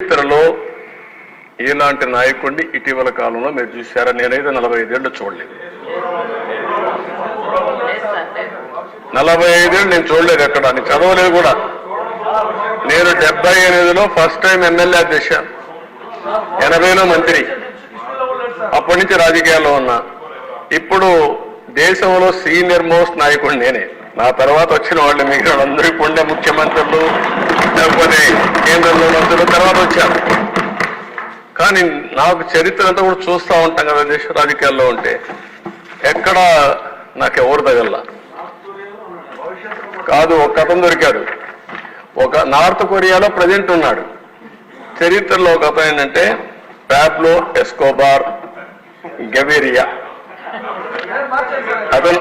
చరిత్రలో ఇలాంటి నాయకుడిని ఇటీవల కాలంలో మీరు చూశారా? నేనైతే 45 ఏళ్ళు చూడలేదు. 45 ఏళ్ళు నేను చూడలేదు ఎక్కడ, నేను చదవలేదు కూడా. నేను 78లో ఫస్ట్ టైం ఎమ్మెల్యే చేశాను, 80లో మంత్రి, అప్పటి నుంచి రాజకీయాల్లో ఉన్నా. ఇప్పుడు దేశంలో సీనియర్ మోస్ట్ నాయకుడు నేనే. నా తర్వాత వచ్చిన వాళ్ళు మిగిలిన వాళ్ళందరూ ఉండే ముఖ్యమంత్రులు, లేకపోతే కేంద్రంలో మంత్రులు తర్వాత వచ్చారు. కానీ నాకు చరిత్ర అంతా కూడా చూస్తూ ఉంటాం కదా దేశ రాజకీయాల్లో ఉంటే, ఎక్కడ నాకెవరు తగల్లా కాదు. ఒక అతను దొరికాడు, ఒక నార్త్ కొరియాలో ప్రజెంట్ ఉన్నాడు. చరిత్రలో ఒక అతను ఏంటంటే పాబ్లో ఎస్కోబార్ గవేరియా. అతను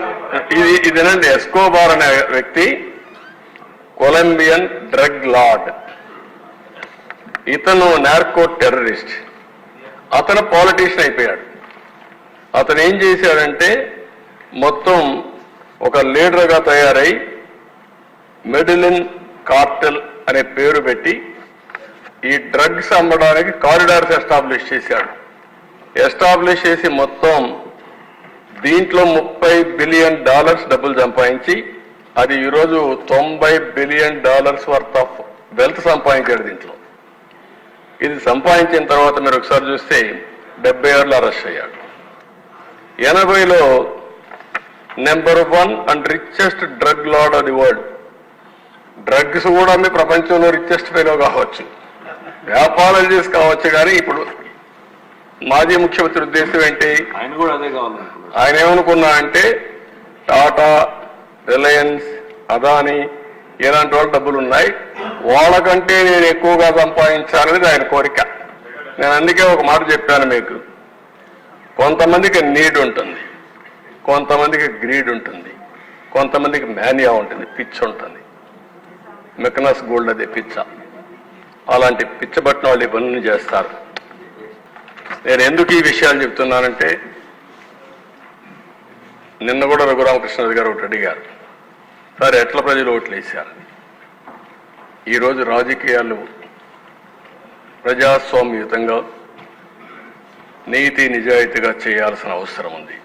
ఇదేనండి, ఎస్కోబార్ అనే వ్యక్తి కొలంబియన్ డ్రగ్ లార్డ్. ఇతను నార్కో టెర్రరిస్ట్. అతను పాలిటీషియన్ అయిపోయాడు. అతను ఏం చేశాడంటే మొత్తం ఒక లీడర్గా తయారై మెడిలిన్ కార్టెల్ అనే పేరు పెట్టి ఈ డ్రగ్స్ అమ్మడానికి కారిడార్స్ ఎస్టాబ్లిష్ చేశాడు. ఎస్టాబ్లిష్ చేసి మొత్తం దీంట్లో $30 బిలియన్ డబ్బులు సంపాదించి, అది ఈరోజు $90 బిలియన్ వర్త్ ఆఫ్ వెల్త్ సంపాదించాడు దీంట్లో. ఇది సంపాదించిన తర్వాత మీరు ఒకసారి చూస్తే 76లో అరెస్ట్ అయ్యాడు. 80లో number 1 and richest drug lord of the world. Drugs కూడా మీ ప్రపంచంలో రిచెస్ట్ ఫెలో కావచ్చు, వ్యాపారాలు చేసి కావచ్చు. కానీ ఇప్పుడు మాజీ ముఖ్యమంత్రి ఉద్దేశం ఏంటి? ఆయన కూడా అదే కావాలి. ఆయన ఏమనుకున్నా అంటే టాటా, రిలయన్స్, అదానీ ఇలాంటి వాళ్ళు డబ్బులు ఉన్నాయి, వాళ్ళకంటే నేను ఎక్కువగా సంపాదించాలనేది ఆయన కోరిక. నేను అందుకే ఒక మాట చెప్పాను మీకు, కొంతమందికి నీడ్ ఉంటుంది, కొంతమందికి గ్రీడ్ ఉంటుంది, కొంతమందికి మేనియా ఉంటుంది, పిచ్చ ఉంటుంది. మెకనస్ గోల్డ్ అదే పిచ్చ. అలాంటి పిచ్చబట్టిన వాళ్ళు ఈ పనులు చేస్తారు. నేను ఎందుకు ఈ విషయాలు చెప్తున్నానంటే, నిన్న కూడా రఘురామకృష్ణరాజు గారు ఒకటి అడిగారు, సార్ ఎట్లా ప్రజలు ఓట్లు వేశారు? ఈరోజు రాజకీయాలు ప్రజాస్వామ్యయుతంగా నీతి నిజాయితీగా చేయాల్సిన అవసరం ఉంది.